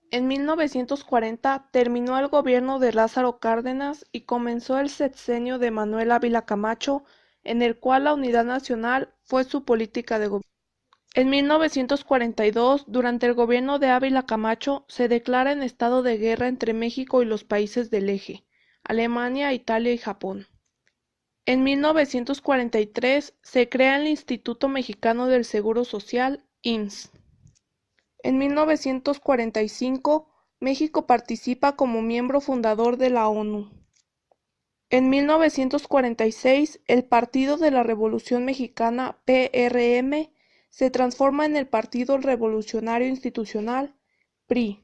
En 1940 terminó el gobierno de Lázaro Cárdenas y comenzó el sexenio de Manuel Ávila Camacho, en el cual la unidad nacional fue su política de gobierno. En 1942, durante el gobierno de Ávila Camacho, se declara en estado de guerra entre México y los países del Eje, Alemania, Italia y Japón. En 1943 se crea el Instituto Mexicano del Seguro Social, IMSS. En 1945, México participa como miembro fundador de la ONU. En 1946, el Partido de la Revolución Mexicana, PRM, se transforma en el Partido Revolucionario Institucional, PRI.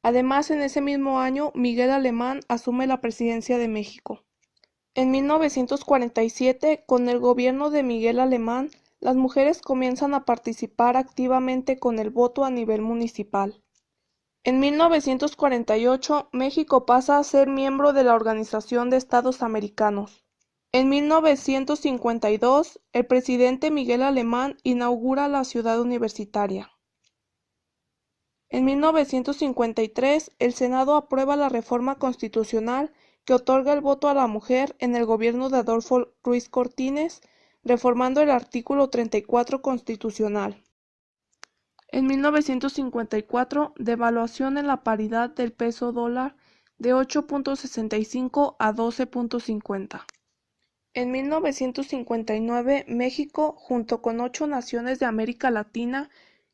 Además, en ese mismo año, Miguel Alemán asume la presidencia de México. En 1947, con el gobierno de Miguel Alemán, las mujeres comienzan a participar activamente con el voto a nivel municipal. En 1948, México pasa a ser miembro de la Organización de Estados Americanos. En 1952, el presidente Miguel Alemán inaugura la Ciudad Universitaria. En 1953, el Senado aprueba la reforma constitucional que otorga el voto a la mujer en el gobierno de Adolfo Ruiz Cortines, reformando el artículo 34 constitucional. En 1954, devaluación en la paridad del peso dólar de 8.65 a 12.50. En 1959, México, junto con 8 naciones de América Latina,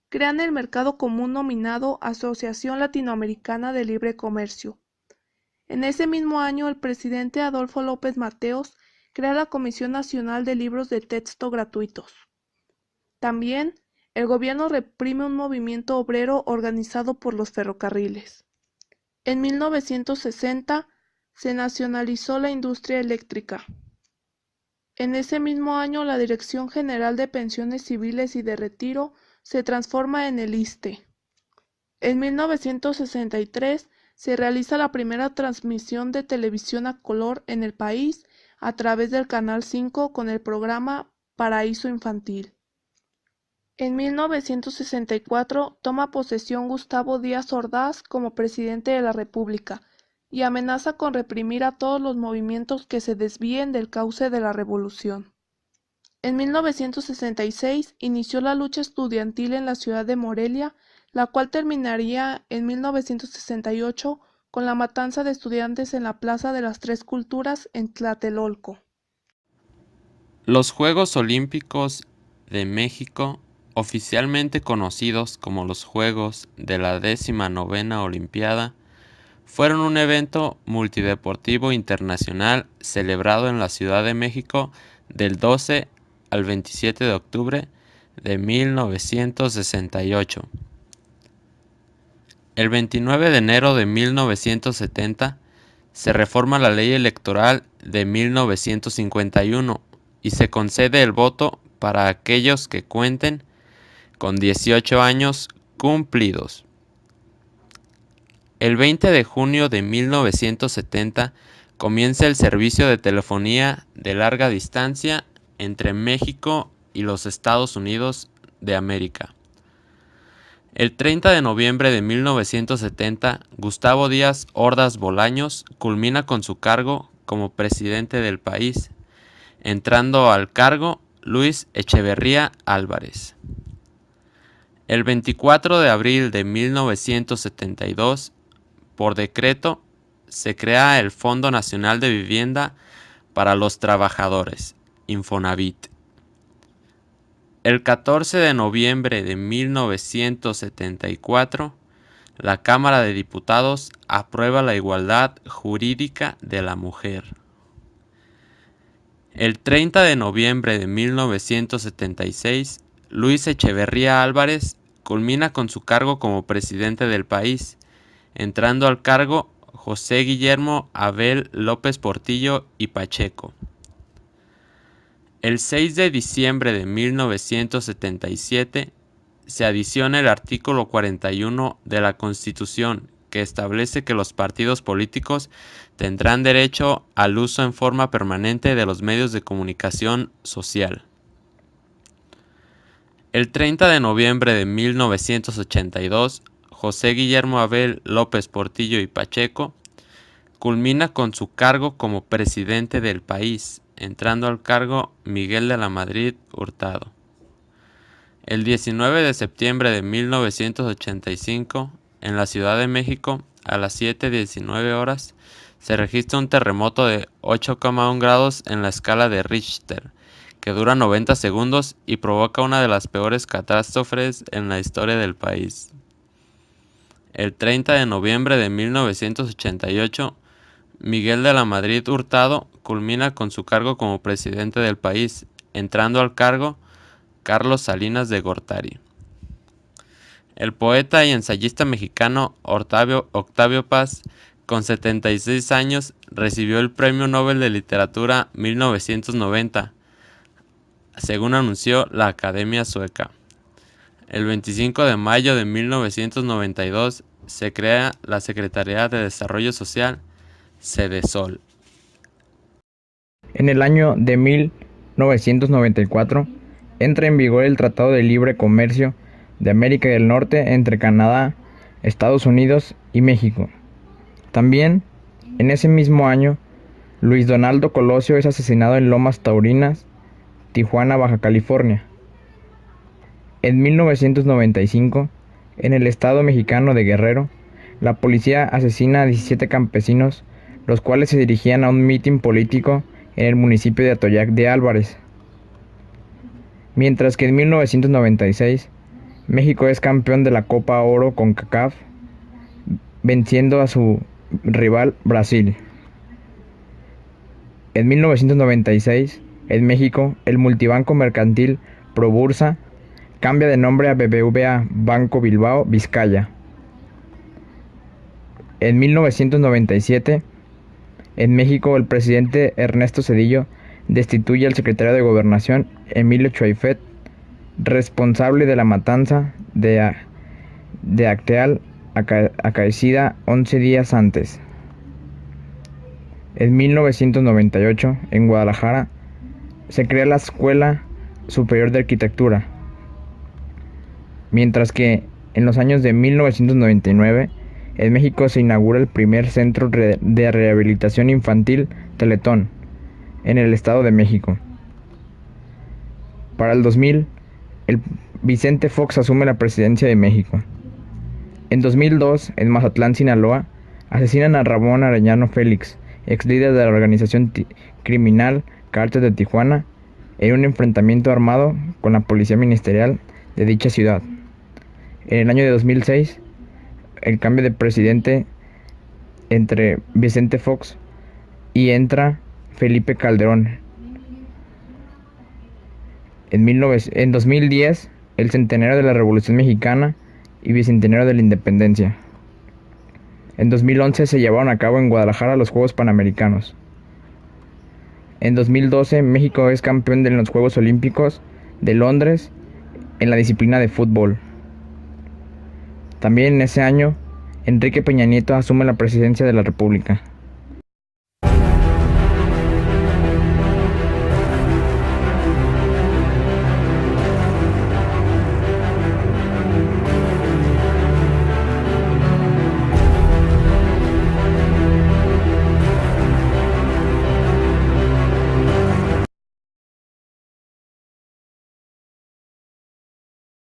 crean el mercado común nominado Asociación Latinoamericana de Libre Comercio. En ese mismo año, el presidente Adolfo López Mateos crea la Comisión Nacional de Libros de Texto Gratuitos. También, el gobierno reprime un movimiento obrero organizado por los ferrocarriles. En 1960, se nacionalizó la industria eléctrica. En ese mismo año, la Dirección General de Pensiones Civiles y de Retiro se transforma en el ISSSTE. En 1963 se realiza la primera transmisión de televisión a color en el país a través del Canal 5 con el programa Paraíso Infantil. En 1964 toma posesión Gustavo Díaz Ordaz como presidente de la República y amenaza con reprimir a todos los movimientos que se desvíen del cauce de la revolución. En 1966 inició la lucha estudiantil en la ciudad de Morelia, la cual terminaría en 1968 con la matanza de estudiantes en la Plaza de las Tres Culturas en Tlatelolco. Los Juegos Olímpicos de México, oficialmente conocidos como los Juegos de la 19ª Olimpiada, fueron un evento multideportivo internacional celebrado en la Ciudad de México del 12 al 27 de octubre de 1968. El 29 de enero de 1970 se reforma la Ley Electoral de 1951 y se concede el voto para aquellos que cuenten con 18 años cumplidos. El 20 de junio de 1970 comienza el servicio de telefonía de larga distancia entre México y los Estados Unidos de América. El 30 de noviembre de 1970, Gustavo Díaz Ordaz Bolaños culmina con su cargo como presidente del país, entrando al cargo Luis Echeverría Álvarez. El 24 de abril de 1972, por decreto, se crea el Fondo Nacional de Vivienda para los Trabajadores, Infonavit. El 14 de noviembre de 1974, la Cámara de Diputados aprueba la igualdad jurídica de la mujer. El 30 de noviembre de 1976, Luis Echeverría Álvarez culmina con su cargo como presidente del país, entrando al cargo José Guillermo Abel López Portillo y Pacheco. El 6 de diciembre de 1977 se adiciona el artículo 41 de la Constitución, que establece que los partidos políticos tendrán derecho al uso en forma permanente de los medios de comunicación social. El 30 de noviembre de 1982, José Guillermo Abel López Portillo y Pacheco, culmina con su cargo como presidente del país, entrando al cargo Miguel de la Madrid Hurtado. El 19 de septiembre de 1985, en la Ciudad de México, a las 7:19 horas, se registra un terremoto de 8,1 grados en la escala de Richter, que dura 90 segundos y provoca una de las peores catástrofes en la historia del país. El 30 de noviembre de 1988, Miguel de la Madrid Hurtado culmina con su cargo como presidente del país, entrando al cargo Carlos Salinas de Gortari. El poeta y ensayista mexicano Octavio Paz, con 76 años, recibió el Premio Nobel de Literatura 1990, según anunció la Academia Sueca. El 25 de mayo de 1992 se crea la Secretaría de Desarrollo Social, Sedesol. En el año de 1994 entra en vigor el Tratado de Libre Comercio de América del Norte entre Canadá, Estados Unidos y México. También, en ese mismo año, Luis Donaldo Colosio es asesinado en Lomas Taurinas, Tijuana, Baja California. En 1995, en el estado mexicano de Guerrero, la policía asesina a 17 campesinos, los cuales se dirigían a un mitin político en el municipio de Atoyac de Álvarez. Mientras que en 1996, México es campeón de la Copa Oro CONCACAF, venciendo a su rival Brasil. En 1996, en México, el multibanco mercantil Probursa cambia de nombre a BBVA Banco Bilbao Vizcaya. En 1997, en México, el presidente Ernesto Zedillo destituye al secretario de Gobernación Emilio Choifet, responsable de la matanza de Acteal acaecida 11 días antes. En 1998, en Guadalajara, se crea la Escuela Superior de Arquitectura, mientras que en los años de 1999, en México se inaugura el primer centro de rehabilitación infantil Teletón, en el Estado de México. Para el 2000, el Vicente Fox asume la presidencia de México. En 2002, en Mazatlán, Sinaloa, asesinan a Ramón Arellano Félix, ex líder de la organización criminal Cártel de Tijuana, en un enfrentamiento armado con la policía ministerial de dicha ciudad. En el año de 2006, el cambio de presidente entre Vicente Fox y entra Felipe Calderón. En 2010, el centenario de la Revolución Mexicana y bicentenario de la Independencia. En 2011 se llevaron a cabo en Guadalajara los Juegos Panamericanos. En 2012, México es campeón de los Juegos Olímpicos de Londres en la disciplina de fútbol. También en ese año, Enrique Peña Nieto asume la presidencia de la República.